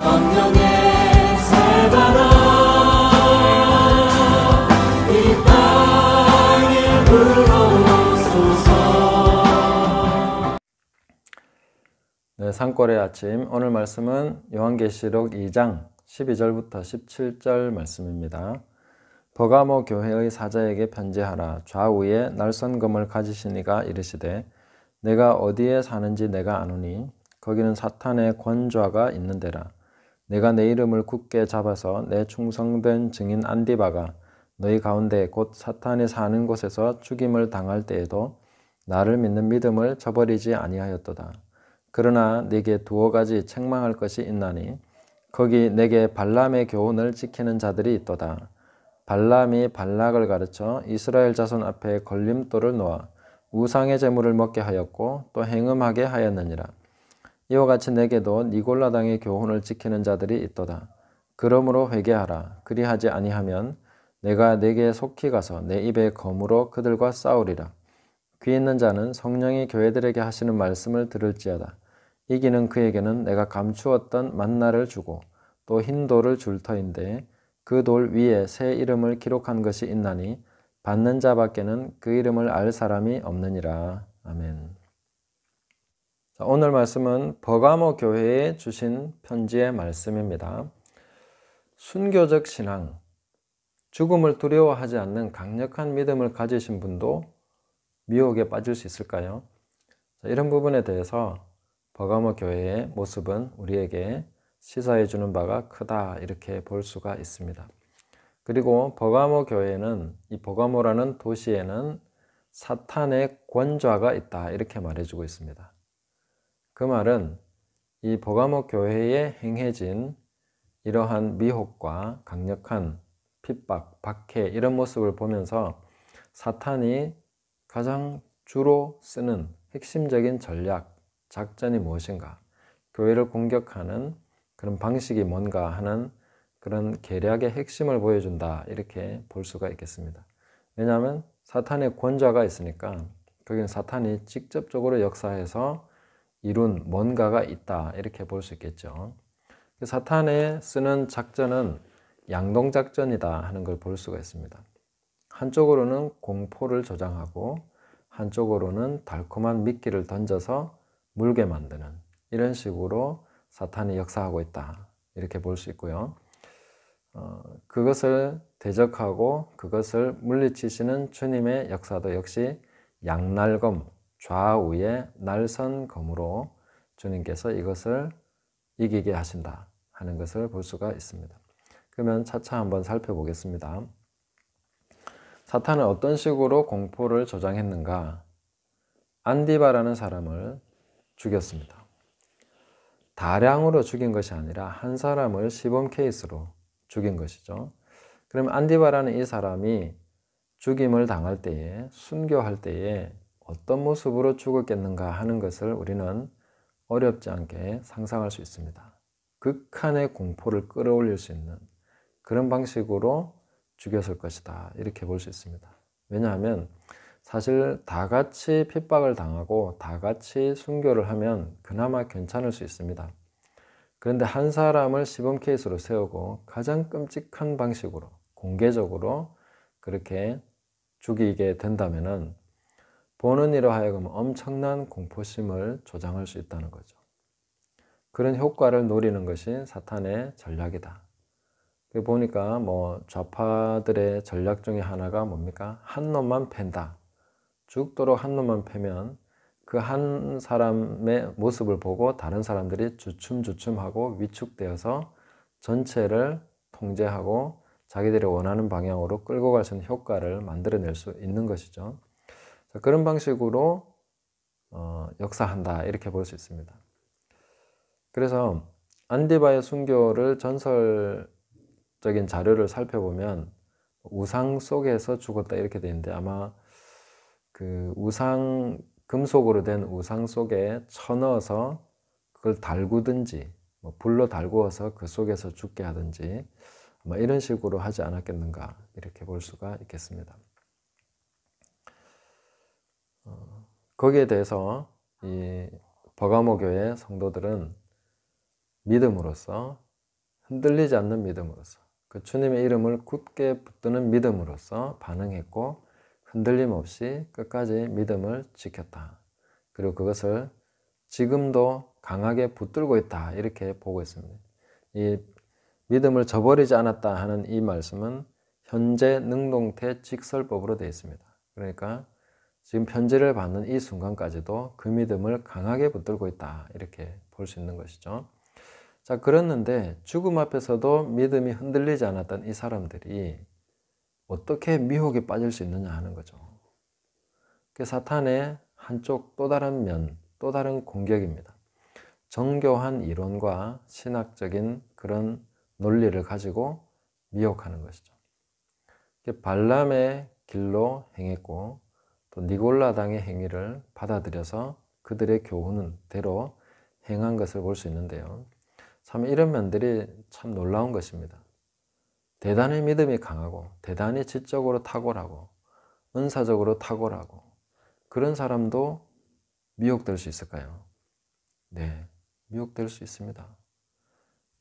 성령의 새바람 이 땅에 불어오소서. 네, 산골의 아침, 오늘 말씀은 요한계시록 2장 12절부터 17절 말씀입니다. 버가모 교회의 사자에게 편지하라. 좌우에 날선검을 가지신 이가 이르시되 내가 어디에 사는지 내가 아노니 거기는 사탄의 권좌가 있는 데라. 내가 내 이름을 굳게 잡아서 내 충성된 증인 안디바가 너희 가운데 곧 사탄이 사는 곳에서 죽임을 당할 때에도 나를 믿는 믿음을 저버리지 아니하였도다. 그러나 네게 두어 가지 책망할 것이 있나니 거기 내게 발람의 교훈을 지키는 자들이 있도다. 발람이 발락을 가르쳐 이스라엘 자손 앞에 걸림돌을 놓아 우상의 제물을 먹게 하였고 또 행음하게 하였느니라. 이와 같이 내게도 니골라당의 교훈을 지키는 자들이 있도다. 그러므로 회개하라. 그리하지 아니하면 내가 네게 속히 가서 내 입의 검으로 그들과 싸우리라. 귀 있는 자는 성령이 교회들에게 하시는 말씀을 들을지어다. 이기는 그에게는 내가 감추었던 만나를 주고 또 흰 돌을 줄 터인데 그 돌 위에 새 이름을 기록한 것이 있나니 받는 자밖에는 그 이름을 알 사람이 없느니라. 아멘. 오늘 말씀은 버가모 교회에 주신 편지의 말씀입니다. 순교적 신앙, 죽음을 두려워하지 않는 강력한 믿음을 가지신 분도 미혹에 빠질 수 있을까요? 이런 부분에 대해서 버가모 교회의 모습은 우리에게 시사해 주는 바가 크다, 이렇게 볼 수가 있습니다. 그리고 버가모 교회는, 이 버가모라는 도시에는 사탄의 권좌가 있다, 이렇게 말해주고 있습니다. 그 말은 이 버가모 교회에 행해진 이러한 미혹과 강력한 핍박, 박해, 이런 모습을 보면서 사탄이 가장 주로 쓰는 핵심적인 전략, 작전이 무엇인가, 교회를 공격하는 그런 방식이 뭔가 하는 그런 계략의 핵심을 보여준다, 이렇게 볼 수가 있겠습니다. 왜냐하면 사탄의 권좌가 있으니까 거기는 사탄이 직접적으로 역사해서 이룬 뭔가가 있다, 이렇게 볼 수 있겠죠. 사탄의 쓰는 작전은 양동작전이다 하는 걸 볼 수가 있습니다. 한쪽으로는 공포를 조장하고 한쪽으로는 달콤한 미끼를 던져서 물게 만드는, 이런 식으로 사탄이 역사하고 있다, 이렇게 볼 수 있고요. 그것을 대적하고 그것을 물리치시는 주님의 역사도 역시 양날검, 좌우의 날선검으로 주님께서 이것을 이기게 하신다 하는 것을 볼 수가 있습니다. 그러면 차차 한번 살펴보겠습니다. 사탄은 어떤 식으로 공포를 조장했는가? 안디바라는 사람을 죽였습니다. 다량으로 죽인 것이 아니라 한 사람을 시범 케이스로 죽인 것이죠. 그러면 안디바라는 이 사람이 죽임을 당할 때에, 순교할 때에 어떤 모습으로 죽었겠는가 하는 것을 우리는 어렵지 않게 상상할 수 있습니다. 극한의 공포를 끌어올릴 수 있는 그런 방식으로 죽였을 것이다, 이렇게 볼 수 있습니다. 왜냐하면 사실 다 같이 핍박을 당하고 다 같이 순교를 하면 그나마 괜찮을 수 있습니다. 그런데 한 사람을 시범 케이스로 세우고 가장 끔찍한 방식으로 공개적으로 그렇게 죽이게 된다면은 보는 이로 하여금 엄청난 공포심을 조장할 수 있다는 거죠. 그런 효과를 노리는 것이 사탄의 전략이다. 보니까 좌파들의 전략 중에 하나가 뭡니까? 한 놈만 팬다. 죽도록 한 놈만 패면 그 한 사람의 모습을 보고 다른 사람들이 주춤주춤하고 위축되어서 전체를 통제하고 자기들이 원하는 방향으로 끌고 갈 수 있는 효과를 만들어낼 수 있는 것이죠. 그런 방식으로 역사한다, 이렇게 볼 수 있습니다. 그래서 안디바의 순교를 전설적인 자료를 살펴보면 우상 속에서 죽었다, 이렇게 되어 있는데 아마 그 금속으로 된 우상 속에 쳐넣어서 그걸 달구든지 불로 달구어서 그 속에서 죽게 하든지 이런 식으로 하지 않았겠는가, 이렇게 볼 수가 있겠습니다. 거기에 대해서 이 버가모 교회 성도들은 믿음으로써 흔들리지 않는 믿음으로서, 그 주님의 이름을 굳게 붙드는 믿음으로서 반응했고 흔들림 없이 끝까지 믿음을 지켰다. 그리고 그것을 지금도 강하게 붙들고 있다, 이렇게 보고 있습니다. 이 믿음을 저버리지 않았다 하는 이 말씀은 현재 능동태 직설법으로 되어 있습니다. 그러니까 지금 편지를 받는 이 순간까지도 그 믿음을 강하게 붙들고 있다, 이렇게 볼 수 있는 것이죠. 자, 그랬는데 죽음 앞에서도 믿음이 흔들리지 않았던 이 사람들이 어떻게 미혹에 빠질 수 있느냐 하는 거죠. 그 사탄의 한쪽 또 다른 면, 또 다른 공격입니다. 정교한 이론과 신학적인 그런 논리를 가지고 미혹하는 것이죠. 발람의 길로 행했고 또 니골라당의 행위를 받아들여서 그들의 교훈대로 행한 것을 볼 수 있는데요. 참 이런 면들이 참 놀라운 것입니다. 대단히 믿음이 강하고 대단히 지적으로 탁월하고 은사적으로 탁월하고 그런 사람도 미혹될 수 있을까요? 네, 미혹될 수 있습니다.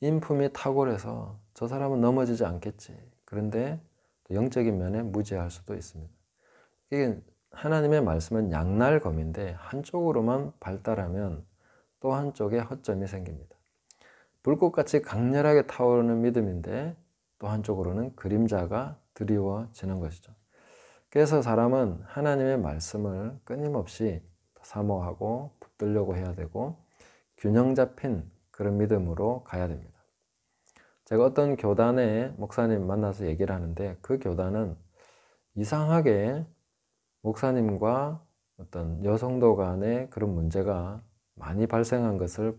인품이 탁월해서 저 사람은 넘어지지 않겠지. 그런데 영적인 면에 무지할 수도 있습니다. 이게 하나님의 말씀은 양날검인데 한쪽으로만 발달하면 또 한쪽에 허점이 생깁니다. 불꽃같이 강렬하게 타오르는 믿음인데 또 한쪽으로는 그림자가 드리워지는 것이죠. 그래서 사람은 하나님의 말씀을 끊임없이 사모하고 붙들려고 해야 되고 균형 잡힌 그런 믿음으로 가야 됩니다. 제가 어떤 교단의 목사님 만나서 얘기를 하는데 그 교단은 이상하게 목사님과 어떤 여성도 간의 그런 문제가 많이 발생한 것을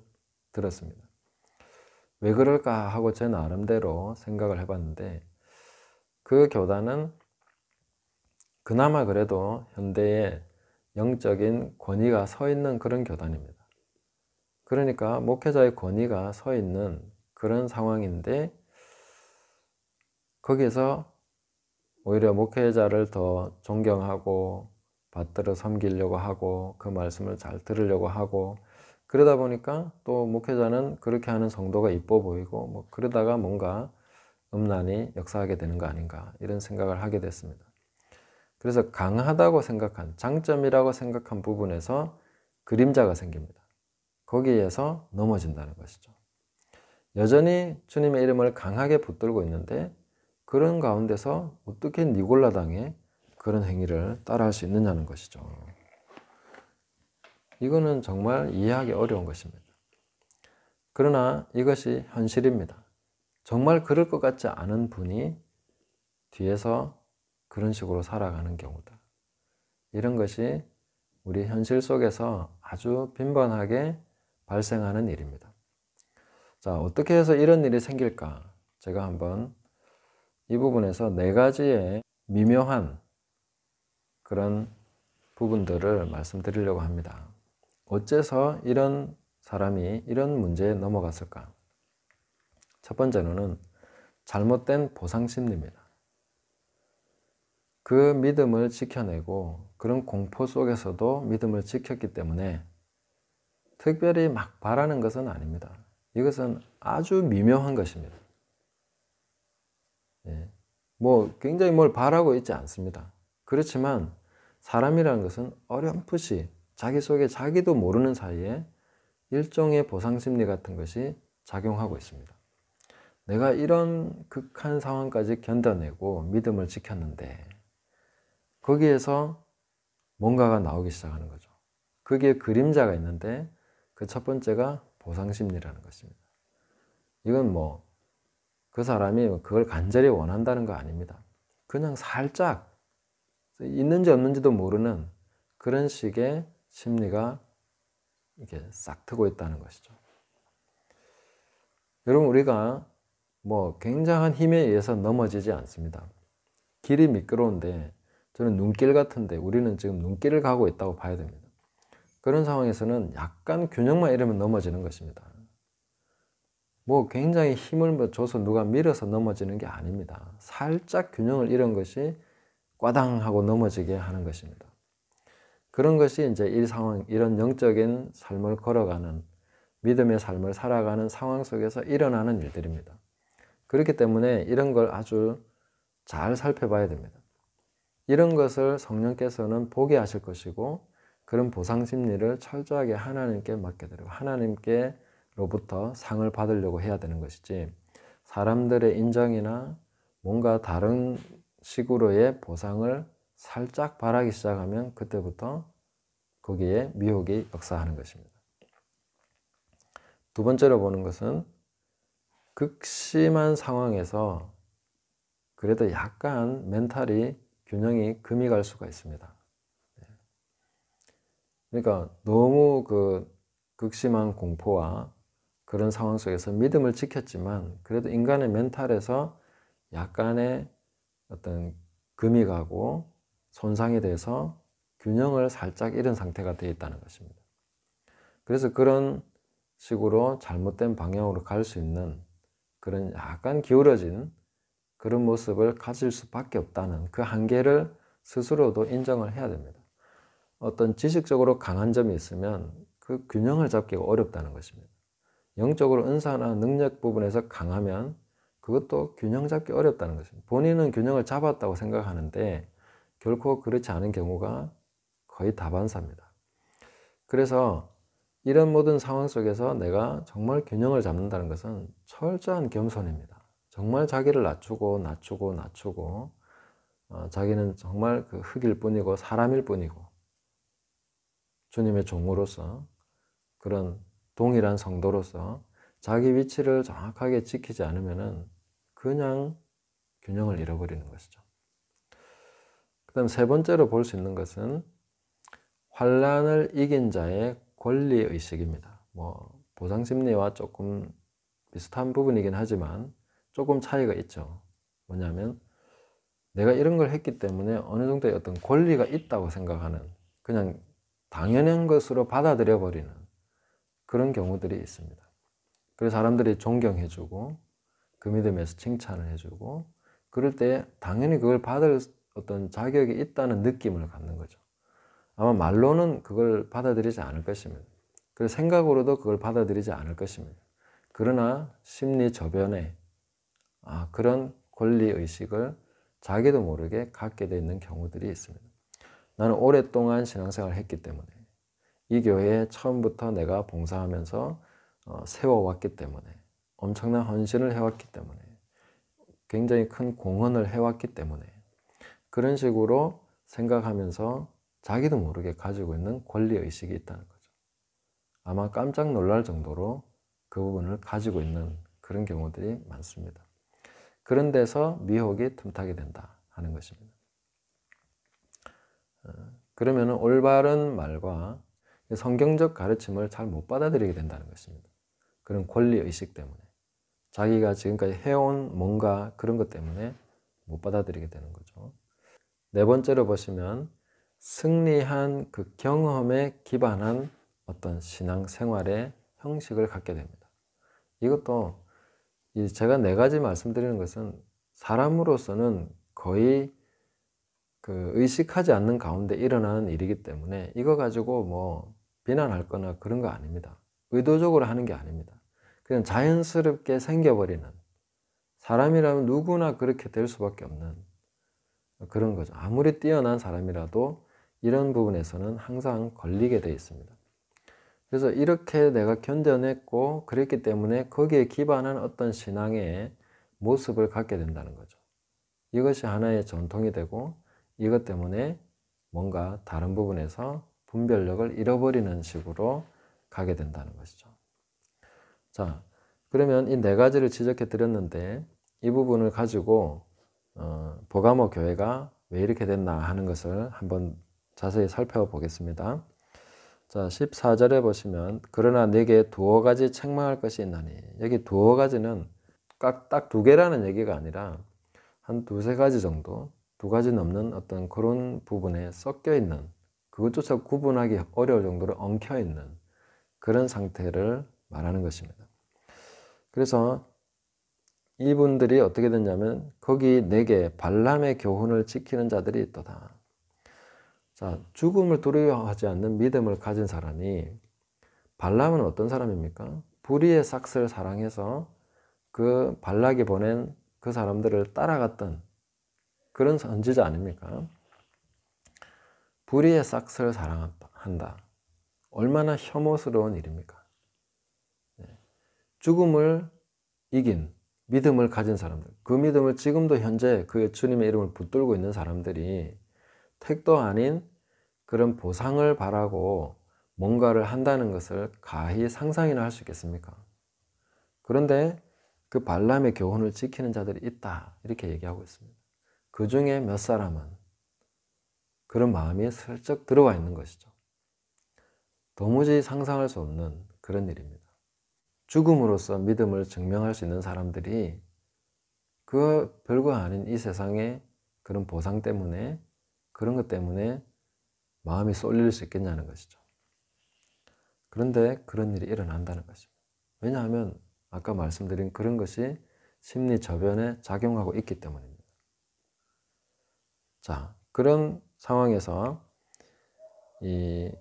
들었습니다. 왜 그럴까 하고 제 나름대로 생각을 해봤는데 그 교단은 그나마 그래도 현대의 영적인 권위가 서 있는 그런 교단입니다. 그러니까 목회자의 권위가 서 있는 그런 상황인데 거기에서 오히려 목회자를 더 존경하고 받들어 섬기려고 하고 그 말씀을 잘 들으려고 하고 그러다 보니까 또 목회자는 그렇게 하는 성도가 이뻐 보이고 뭐 그러다가 뭔가 음란이 역사하게 되는 거 아닌가 이런 생각을 하게 됐습니다. 그래서 강하다고 생각한 장점이라고 생각한 부분에서 그림자가 생깁니다. 거기에서 넘어진다는 것이죠. 여전히 주님의 이름을 강하게 붙들고 있는데 그런 가운데서 어떻게 니골라당의 그런 행위를 따라할 수 있느냐는 것이죠. 이거는 정말 이해하기 어려운 것입니다. 그러나 이것이 현실입니다. 정말 그럴 것 같지 않은 분이 뒤에서 그런 식으로 살아가는 경우다. 이런 것이 우리 현실 속에서 아주 빈번하게 발생하는 일입니다. 자, 어떻게 해서 이런 일이 생길까? 제가 한번 이 부분에서 4가지의 미묘한 그런 부분들을 말씀드리려고 합니다. 어째서 이런 사람이 이런 문제에 넘어갔을까? 첫 번째로는 잘못된 보상심리입니다. 그 믿음을 지켜내고 그런 공포 속에서도 믿음을 지켰기 때문에 특별히 막 바라는 것은 아닙니다. 이것은 아주 미묘한 것입니다. 뭐 굉장히 뭘 바라고 있지 않습니다. 그렇지만 사람이라는 것은 어렴풋이 자기 속에 자기도 모르는 사이에 일종의 보상심리 같은 것이 작용하고 있습니다. 내가 이런 극한 상황까지 견뎌내고 믿음을 지켰는데 거기에서 뭔가가 나오기 시작하는 거죠. 거기에 그림자가 있는데 그 첫 번째가 보상심리라는 것입니다. 이건 뭐 그 사람이 그걸 간절히 원한다는 거 아닙니다. 그냥 살짝 있는지 없는지도 모르는 그런 식의 심리가 이렇게 싹 트고 있다는 것이죠. 여러분, 우리가 뭐 굉장한 힘에 의해서 넘어지지 않습니다. 길이 미끄러운데 저는 눈길 같은데 우리는 지금 눈길을 가고 있다고 봐야 됩니다. 그런 상황에서는 약간 균형만 잃으면 넘어지는 것입니다. 뭐 굉장히 힘을 줘서 누가 밀어서 넘어지는 게 아닙니다. 살짝 균형을 잃은 것이 꽈당 하고 넘어지게 하는 것입니다. 그런 것이 이제 이 상황, 이런 영적인 삶을 걸어가는 믿음의 삶을 살아가는 상황 속에서 일어나는 일들입니다. 그렇기 때문에 이런 걸 아주 잘 살펴봐야 됩니다. 이런 것을 성령께서는 보게 하실 것이고 그런 보상 심리를 철저하게 하나님께 맡겨드리고 하나님께로부터 상을 받으려고 해야 되는 것이지 사람들의 인정이나 뭔가 다른 식으로의 보상을 살짝 바라기 시작하면 그때부터 거기에 미혹이 역사하는 것입니다. 두 번째로 보는 것은 극심한 상황에서 그래도 약간 멘탈이 균형이 금이 갈 수가 있습니다. 그러니까 너무 그 극심한 공포와 그런 상황 속에서 믿음을 지켰지만 그래도 인간의 멘탈에서 약간의 어떤 금이 가고 손상이 돼서 균형을 살짝 잃은 상태가 되어 있다는 것입니다. 그래서 그런 식으로 잘못된 방향으로 갈 수 있는 그런 약간 기울어진 그런 모습을 가질 수밖에 없다는 그 한계를 스스로도 인정을 해야 됩니다. 어떤 지식적으로 강한 점이 있으면 그 균형을 잡기가 어렵다는 것입니다. 영적으로 은사나 능력 부분에서 강하면 그것도 균형 잡기 어렵다는 것입니다. 본인은 균형을 잡았다고 생각하는데 결코 그렇지 않은 경우가 거의 다반사입니다. 그래서 이런 모든 상황 속에서 내가 정말 균형을 잡는다는 것은 철저한 겸손입니다. 정말 자기를 낮추고 자기는 정말 그 흙일 뿐이고 사람일 뿐이고 주님의 종으로서 그런 동일한 성도로서 자기 위치를 정확하게 지키지 않으면은 그냥 균형을 잃어버리는 것이죠. 그 다음 세 번째로 볼 수 있는 것은 환난을 이긴 자의 권리의식입니다. 보상심리와 조금 비슷한 부분이긴 하지만 조금 차이가 있죠. 뭐냐면 내가 이런 걸 했기 때문에 어느 정도의 어떤 권리가 있다고 생각하는 그냥 당연한 것으로 받아들여 버리는 그런 경우들이 있습니다. 그래서 사람들이 존경해주고 그 믿음에서 칭찬을 해주고 그럴 때 당연히 그걸 받을 어떤 자격이 있다는 느낌을 갖는 거죠. 아마 말로는 그걸 받아들이지 않을 것입니다. 그리고 생각으로도 그걸 받아들이지 않을 것입니다. 그러나 심리 저변에 그런 권리의식을 자기도 모르게 갖게 되어 있는 경우들이 있습니다. 나는 오랫동안 신앙생활을 했기 때문에 이 교회에 처음부터 내가 봉사하면서 세워왔기 때문에 엄청난 헌신을 해왔기 때문에 굉장히 큰 공헌을 해왔기 때문에 그런 식으로 생각하면서 자기도 모르게 가지고 있는 권리의식이 있다는 거죠. 아마 깜짝 놀랄 정도로 그 부분을 가지고 있는 그런 경우들이 많습니다. 그런 데서 미혹이 틈타게 된다 하는 것입니다. 그러면 올바른 말과 성경적 가르침을 잘 못 받아들이게 된다는 것입니다. 그런 권리의식 때문에 자기가 지금까지 해온 뭔가 그런 것 때문에 못 받아들이게 되는 거죠. 네 번째로 보시면 승리한 그 경험에 기반한 어떤 신앙생활의 형식을 갖게 됩니다. 이것도 제가 네 가지 말씀드리는 것은 사람으로서는 거의 그 의식하지 않는 가운데 일어나는 일이기 때문에 이거 가지고 비난할 거나 그런 거 아닙니다. 의도적으로 하는 게 아닙니다. 그냥 자연스럽게 생겨버리는 사람이라면 누구나 그렇게 될 수밖에 없는 그런 거죠. 아무리 뛰어난 사람이라도 이런 부분에서는 항상 걸리게 되어 있습니다. 그래서 이렇게 내가 견뎌냈고 그랬기 때문에 거기에 기반한 어떤 신앙의 모습을 갖게 된다는 거죠. 이것이 하나의 전통이 되고 이것 때문에 뭔가 다른 부분에서 분별력을 잃어버리는 식으로 가게 된다는 것이죠. 자, 그러면 이 네 가지를 지적해 드렸는데 이 부분을 가지고 버가모 교회가 왜 이렇게 됐나 하는 것을 한번 자세히 살펴보겠습니다. 자, 14절에 보시면 그러나 내게 두어 가지 책망할 것이 있나니 여기 두어 가지는 딱 두 개라는 얘기가 아니라 한 두세 가지 정도 두 가지 넘는 어떤 그런 부분에 섞여 있는 그것조차 구분하기 어려울 정도로 엉켜 있는 그런 상태를 말하는 것입니다. 그래서 이분들이 어떻게 됐냐면 거기 내게 발람의 교훈을 지키는 자들이 있도다. 자, 죽음을 두려워하지 않는 믿음을 가진 사람이 발람은 어떤 사람입니까? 불의의 삭스를 사랑해서 그 발락이 보낸 그 사람들을 따라갔던 그런 선지자 아닙니까? 불의의 싹스를 사랑한다. 얼마나 혐오스러운 일입니까? 죽음을 이긴 믿음을 가진 사람들, 그 믿음을 지금도 현재 그 주님의 이름을 붙들고 있는 사람들이 택도 아닌 그런 보상을 바라고 뭔가를 한다는 것을 가히 상상이나 할 수 있겠습니까? 그런데 그 발람의 교훈을 지키는 자들이 있다, 이렇게 얘기하고 있습니다. 그 중에 몇 사람은 그런 마음이 슬쩍 들어와 있는 것이죠. 도무지 상상할 수 없는 그런 일입니다. 죽음으로써 믿음을 증명할 수 있는 사람들이 그 별거 아닌 이 세상의 그런 보상 때문에, 그런 것 때문에 마음이 쏠릴 수 있겠냐는 것이죠. 그런데 그런 일이 일어난다는 것입니다. 왜냐하면 아까 말씀드린 그런 것이 심리 저변에 작용하고 있기 때문입니다. 자, 그런 상황에서 이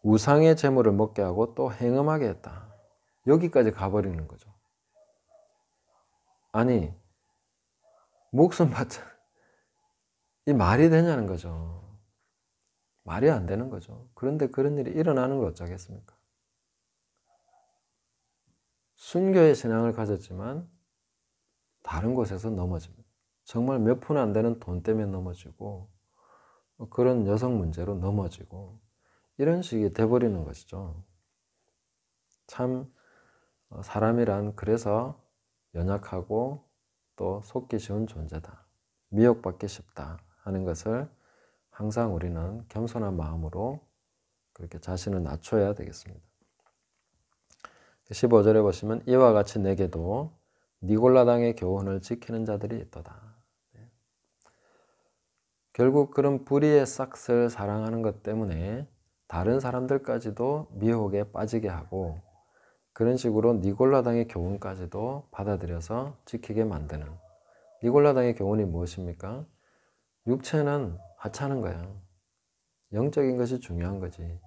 우상의 제물을 먹게 하고 또 행음하게 했다. 여기까지 가버리는 거죠. 아니, 목숨 바쳐, 이 말이 되냐는 거죠. 말이 안 되는 거죠. 그런데 그런 일이 일어나는 걸 어쩌겠습니까? 순교의 신앙을 가졌지만 다른 곳에서 넘어집니다. 정말 몇 푼 안 되는 돈 때문에 넘어지고, 그런 여성 문제로 넘어지고, 이런 식이 돼버리는 것이죠. 참 사람이란 그래서 연약하고 또 속기 쉬운 존재다. 미혹받기 쉽다 하는 것을 항상 우리는 겸손한 마음으로 그렇게 자신을 낮춰야 되겠습니다. 15절에 보시면 이와 같이 내게도 니골라당의 교훈을 지키는 자들이 있도다. 결국 그런 불의의 싹스를 사랑하는 것 때문에 다른 사람들까지도 미혹에 빠지게 하고, 그런 식으로 니골라당의 교훈까지도 받아들여서 지키게 만드는, 니골라당의 교훈이 무엇입니까? 육체는 하찮은 거야. 영적인 것이 중요한 거지.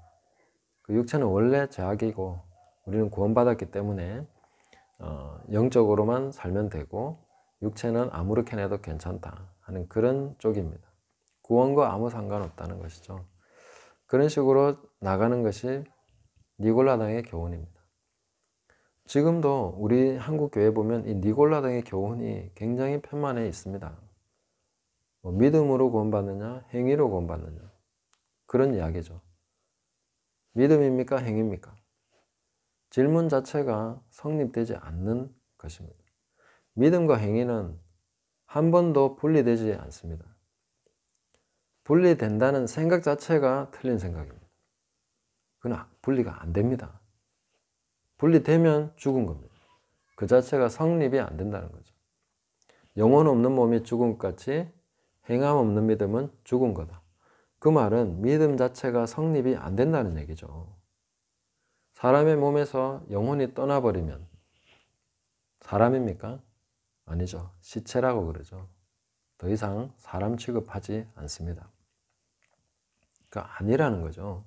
그 육체는 원래 죄악이고 우리는 구원받았기 때문에 영적으로만 살면 되고 육체는 아무렇게나 해도 괜찮다 하는 그런 쪽입니다. 구원과 아무 상관없다는 것이죠. 그런 식으로 나가는 것이 니골라당의 교훈입니다. 지금도 우리 한국 교회 보면 이 니골라당의 교훈이 굉장히 편만해 있습니다. 믿음으로 구원받느냐, 행위로 구원받느냐, 그런 이야기죠. 믿음입니까, 행위입니까? 질문 자체가 성립되지 않는 것입니다. 믿음과 행위는 한 번도 분리되지 않습니다. 분리된다는 생각 자체가 틀린 생각입니다. 그건 분리가 안 됩니다. 분리되면 죽은 겁니다. 그 자체가 성립이 안 된다는 거죠. 영혼 없는 몸이 죽은 것 같이 행함 없는 믿음은 죽은 거다. 그 말은 믿음 자체가 성립이 안 된다는 얘기죠. 사람의 몸에서 영혼이 떠나버리면 사람입니까? 아니죠. 시체라고 그러죠. 더 이상 사람 취급하지 않습니다. 그러니까 아니라는 거죠.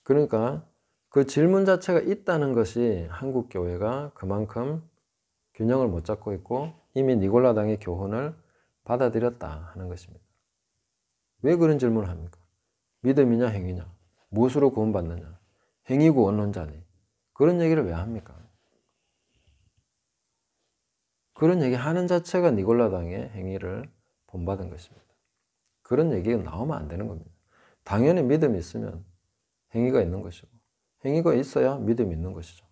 그러니까 그 질문 자체가 있다는 것이 한국 교회가 그만큼 균형을 못 잡고 있고 이미 니골라당의 교훈을 받아들였다 하는 것입니다. 왜 그런 질문을 합니까? 믿음이냐 행위냐? 무엇으로 구원받느냐? 행위 구원론자니? 그런 얘기를 왜 합니까? 그런 얘기 하는 자체가 니골라당의 행위를 본받은 것입니다. 그런 얘기가 나오면 안 되는 겁니다. 당연히 믿음이 있으면 행위가 있는 것이고 행위가 있어야 믿음이 있는 것이죠.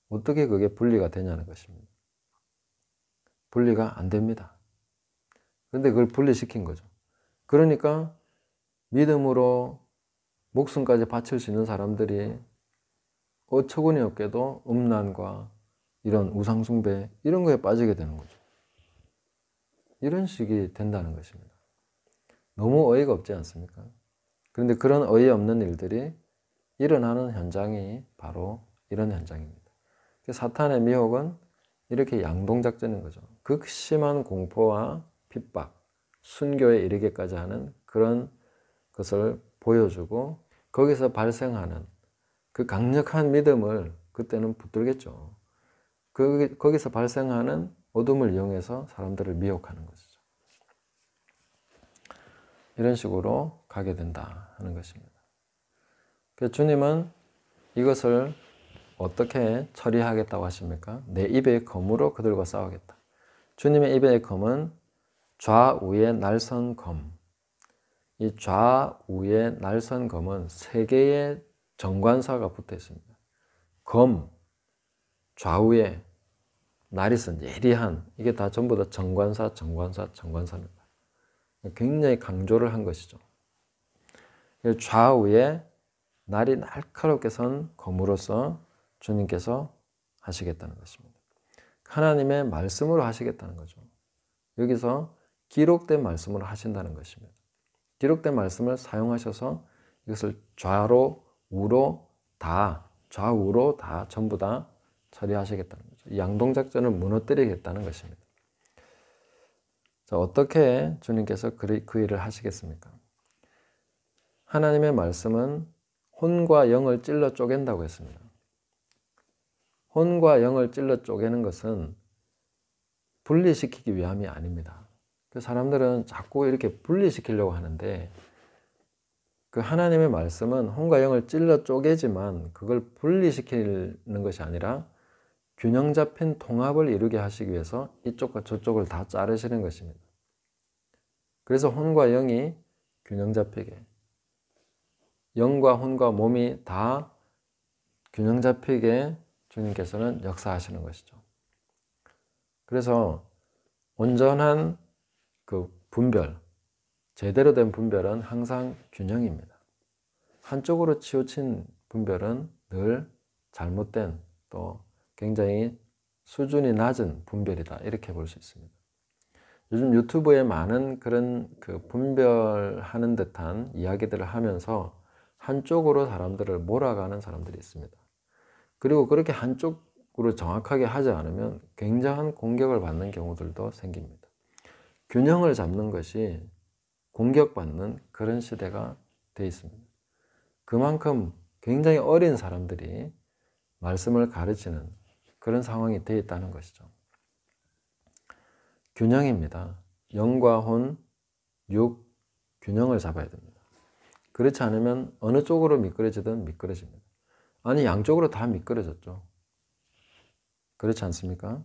어떻게 그게 분리가 되냐는 것입니다. 분리가 안 됩니다. 그런데 그걸 분리시킨 거죠. 그러니까 믿음으로 목숨까지 바칠 수 있는 사람들이 어처구니 없게도 음란과 이런 우상숭배 이런 거에 빠지게 되는 거죠. 이런 식이 된다는 것입니다. 너무 어이가 없지 않습니까? 그런데 그런 어이없는 일들이 일어나는 현장이 바로 이런 현장입니다. 사탄의 미혹은 이렇게 양동작전인 거죠. 극심한 공포와 핍박, 순교에 이르게까지 하는 그런 것을 보여주고 거기서 발생하는 그 강력한 믿음을 그때는 붙들겠죠. 거기서 발생하는 어둠을 이용해서 사람들을 미혹하는 것이죠. 이런 식으로 가게 된다 하는 것입니다. 그래서 주님은 이것을 어떻게 처리하겠다고 하십니까? 내 입의 검으로 그들과 싸우겠다. 주님의 입의 검은 좌우의 날선 검. 이 좌우의 날선 검은 세 개의 정관사가 붙어 있습니다. 검, 좌우에 날이 쓴 예리한, 이게 다 전부 다 정관사입니다. 굉장히 강조를 한 것이죠. 좌우에 날이 날카롭게 선 검으로서 주님께서 하시겠다는 것입니다. 하나님의 말씀으로 하시겠다는 거죠. 여기서 기록된 말씀으로 하신다는 것입니다. 기록된 말씀을 사용하셔서 이것을 좌로, 우로 다, 좌우로 다 전부 다 처리하시겠다는 거죠. 양동작전을 무너뜨리겠다는 것입니다. 자, 어떻게 주님께서 그 일을 하시겠습니까? 하나님의 말씀은 혼과 영을 찔러 쪼갠다고 했습니다. 혼과 영을 찔러 쪼개는 것은 분리시키기 위함이 아닙니다. 사람들은 자꾸 이렇게 분리시키려고 하는데, 그 하나님의 말씀은 혼과 영을 찔러 쪼개지만 그걸 분리시키는 것이 아니라 균형 잡힌 통합을 이루게 하시기 위해서 이쪽과 저쪽을 다 자르시는 것입니다. 그래서 혼과 영이 균형 잡히게, 영과 혼과 몸이 다 균형 잡히게 주님께서는 역사하시는 것이죠. 그래서 온전한 그 분별, 제대로 된 분별은 항상 균형입니다. 한쪽으로 치우친 분별은 늘 잘못된, 또 굉장히 수준이 낮은 분별이다, 이렇게 볼 수 있습니다. 요즘 유튜브에 많은 그런 그 분별하는 듯한 이야기들을 하면서 한쪽으로 사람들을 몰아가는 사람들이 있습니다. 그리고 그렇게 한쪽으로 정확하게 하지 않으면 굉장한 공격을 받는 경우들도 생깁니다. 균형을 잡는 것이 공격받는 그런 시대가 되어 있습니다. 그만큼 굉장히 어린 사람들이 말씀을 가르치는 그런 상황이 되어 있다는 것이죠. 균형입니다. 영과 혼, 육, 균형을 잡아야 됩니다. 그렇지 않으면 어느 쪽으로 미끄러지든 미끄러집니다. 아니, 양쪽으로 다 미끄러졌죠. 그렇지 않습니까?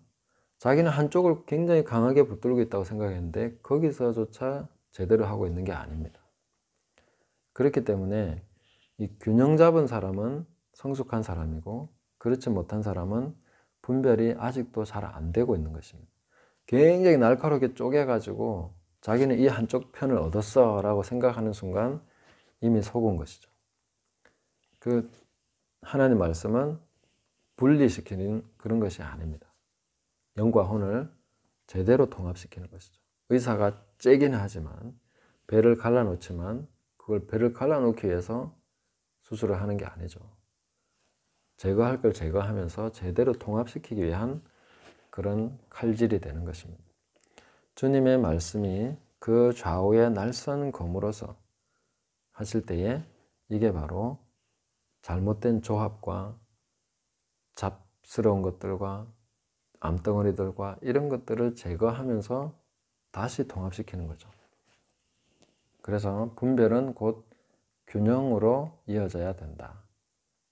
자기는 한쪽을 굉장히 강하게 붙들고 있다고 생각했는데 거기서조차 제대로 하고 있는 게 아닙니다. 그렇기 때문에 이 균형 잡은 사람은 성숙한 사람이고, 그렇지 못한 사람은 분별이 아직도 잘 안 되고 있는 것입니다. 굉장히 날카롭게 쪼개가지고 자기는 이 한쪽 편을 얻었어 라고 생각하는 순간 이미 속은 것이죠. 그 하나님 말씀은 분리시키는 그런 것이 아닙니다. 영과 혼을 제대로 통합시키는 것이죠. 의사가 째기는 하지만, 배를 갈라놓지만 그걸 배를 갈라놓기 위해서 수술을 하는 게 아니죠. 제거할 걸 제거하면서 제대로 통합시키기 위한 그런 칼질이 되는 것입니다. 주님의 말씀이 그 좌우의 날선 검으로서 하실 때에 이게 바로 잘못된 조합과 잡스러운 것들과 암덩어리들과 이런 것들을 제거하면서 다시 통합시키는 거죠. 그래서 분별은 곧 균형으로 이어져야 된다,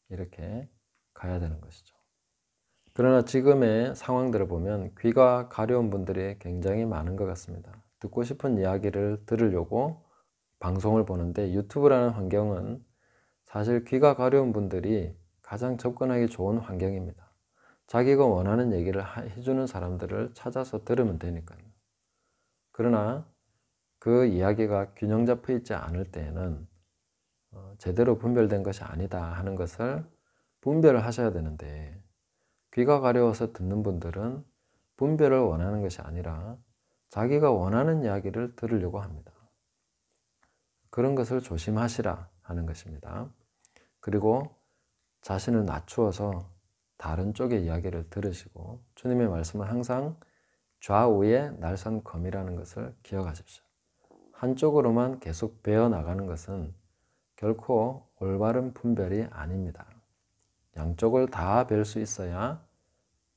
이렇게 가야 되는 것이죠. 그러나 지금의 상황들을 보면 귀가 가려운 분들이 굉장히 많은 것 같습니다. 듣고 싶은 이야기를 들으려고 방송을 보는데, 유튜브라는 환경은 사실 귀가 가려운 분들이 가장 접근하기 좋은 환경입니다. 자기가 원하는 얘기를 해주는 사람들을 찾아서 들으면 되니까요. 그러나 그 이야기가 균형 잡혀 있지 않을 때에는 제대로 분별된 것이 아니다 하는 것을 분별을 하셔야 되는데, 귀가 가려워서 듣는 분들은 분별을 원하는 것이 아니라 자기가 원하는 이야기를 들으려고 합니다. 그런 것을 조심하시라 하는 것입니다. 그리고 자신을 낮추어서 다른 쪽의 이야기를 들으시고, 주님의 말씀은 항상 좌우의 날선검이라는 것을 기억하십시오. 한쪽으로만 계속 베어 나가는 것은 결코 올바른 분별이 아닙니다. 양쪽을 다 뵐 수 있어야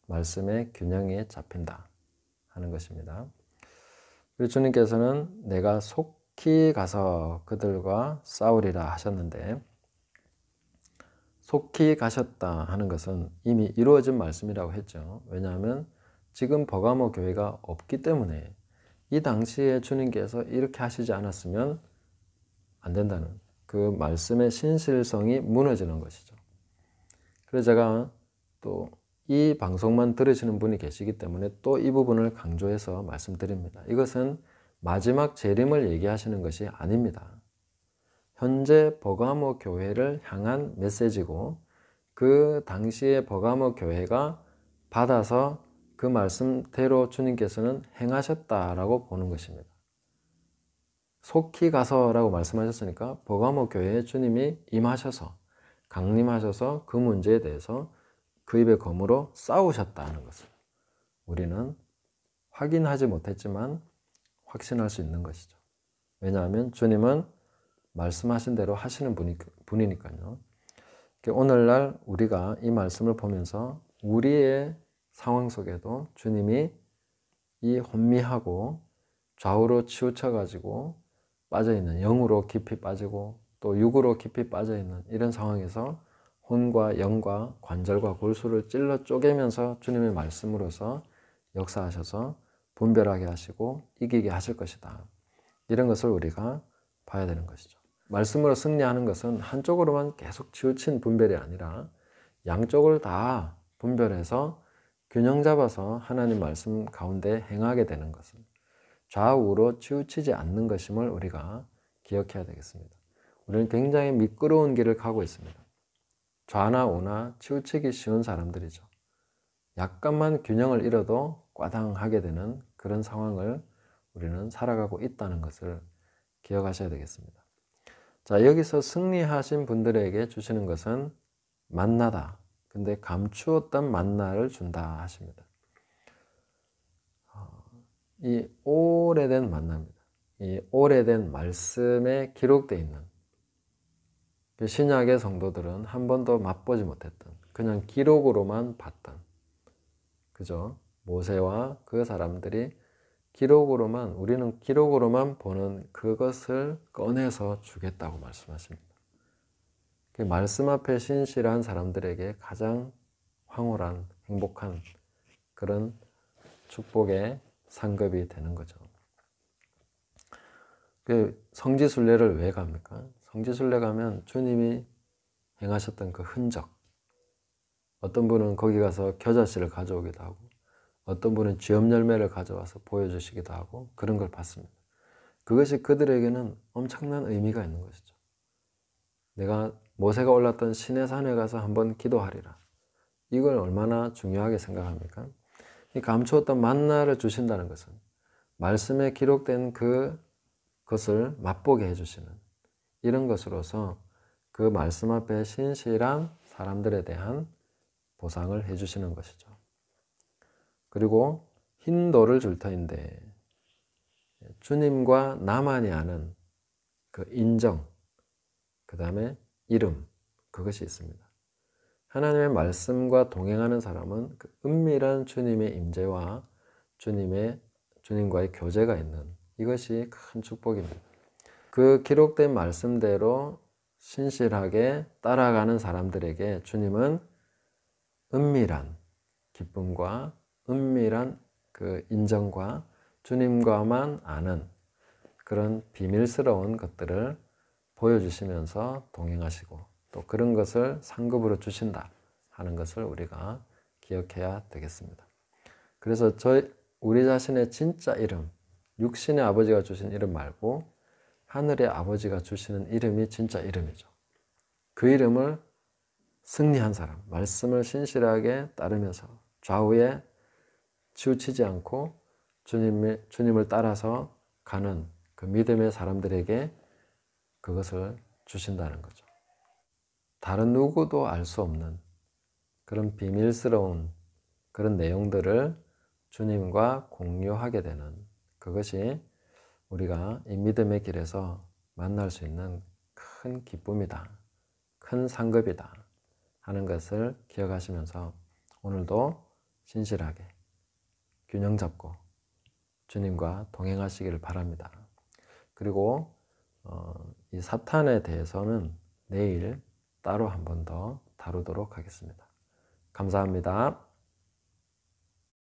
말씀의 균형이 잡힌다 하는 것입니다. 그리고 주님께서는 내가 속히 가서 그들과 싸우리라 하셨는데, 속히 가셨다 하는 것은 이미 이루어진 말씀이라고 했죠. 왜냐하면 지금 버가모 교회가 없기 때문에 이 당시에 주님께서 이렇게 하시지 않았으면 안 된다는 그 말씀의 신실성이 무너지는 것이죠. 그래서 제가 또 이 방송만 들으시는 분이 계시기 때문에 또 이 부분을 강조해서 말씀드립니다. 이것은 마지막 재림을 얘기하시는 것이 아닙니다. 현재 버가모 교회를 향한 메시지고, 그 당시에 버가모 교회가 받아서 그 말씀대로 주님께서는 행하셨다라고 보는 것입니다. 속히 가서라고 말씀하셨으니까 버가모 교회에 주님이 임하셔서 강림하셔서 그 문제에 대해서 그 입의 검으로 싸우셨다는 것을 우리는 확인하지 못했지만 확신할 수 있는 것이죠. 왜냐하면 주님은 말씀하신 대로 하시는 분이니까요. 오늘날 우리가 이 말씀을 보면서 우리의 상황 속에도 주님이 이 혼미하고 좌우로 치우쳐가지고 빠져있는, 영으로 깊이 빠지고 또 육으로 깊이 빠져있는 이런 상황에서 혼과 영과 관절과 골수를 찔러 쪼개면서 주님의 말씀으로서 역사하셔서 분별하게 하시고 이기게 하실 것이다. 이런 것을 우리가 봐야 되는 것이죠. 말씀으로 승리하는 것은 한쪽으로만 계속 치우친 분별이 아니라 양쪽을 다 분별해서 균형 잡아서 하나님 말씀 가운데 행하게 되는 것은 좌우로 치우치지 않는 것임을 우리가 기억해야 되겠습니다. 우리는 굉장히 미끄러운 길을 가고 있습니다. 좌나 우나 치우치기 쉬운 사람들이죠. 약간만 균형을 잃어도 꽈당하게 되는 그런 상황을 우리는 살아가고 있다는 것을 기억하셔야 되겠습니다. 자, 여기서 승리하신 분들에게 주시는 것은 만나다. 근데 감추었던 만나를 준다 하십니다. 이 오래된 만나입니다. 이 오래된 말씀에 기록되어 있는, 신약의 성도들은 한 번도 맛보지 못했던, 그냥 기록으로만 봤던, 그죠? 모세와 그 사람들이 기록으로만, 우리는 기록으로만 보는 그것을 꺼내서 주겠다고 말씀하십니다. 그 말씀 앞에 신실한 사람들에게 가장 황홀한, 행복한 그런 축복의 상급이 되는 거죠. 그 성지순례를 왜 갑니까? 성지순례 가면 주님이 행하셨던 그 흔적, 어떤 분은 거기 가서 겨자씨를 가져오기도 하고, 어떤 분은 쥐엄 열매를 가져와서 보여주시기도 하고, 그런 걸 봤습니다. 그것이 그들에게는 엄청난 의미가 있는 것이죠. 내가 모세가 올랐던 시내산에 가서 한번 기도하리라. 이걸 얼마나 중요하게 생각합니까? 이 감추었던 만나를 주신다는 것은 말씀에 기록된 그것을 맛보게 해주시는 이런 것으로서 그 말씀 앞에 신실한 사람들에 대한 보상을 해주시는 것이죠. 그리고 흰 돌을 줄 터인데, 주님과 나만이 아는 그 인정, 그 다음에 이름, 그것이 있습니다. 하나님의 말씀과 동행하는 사람은 그 은밀한 주님의 임재와 주님과의 교제가 있는, 이것이 큰 축복입니다. 그 기록된 말씀대로 신실하게 따라가는 사람들에게 주님은 은밀한 기쁨과 은밀한 그 인정과 주님과만 아는 그런 비밀스러운 것들을 보여주시면서 동행하시고, 또 그런 것을 상급으로 주신다 하는 것을 우리가 기억해야 되겠습니다. 그래서 우리 자신의 진짜 이름, 육신의 아버지가 주신 이름 말고 하늘의 아버지가 주시는 이름이 진짜 이름이죠. 그 이름을 승리한 사람, 말씀을 신실하게 따르면서 좌우에 치우치지 않고 주님을 따라서 가는 그 믿음의 사람들에게 그것을 주신다는 거죠. 다른 누구도 알 수 없는 그런 비밀스러운 그런 내용들을 주님과 공유하게 되는, 그것이 우리가 이 믿음의 길에서 만날 수 있는 큰 기쁨이다, 큰 상급이다 하는 것을 기억하시면서 오늘도 신실하게 균형 잡고 주님과 동행하시기를 바랍니다. 그리고 이 사탄에 대해서는 내일 따로 한 번 더 다루도록 하겠습니다. 감사합니다.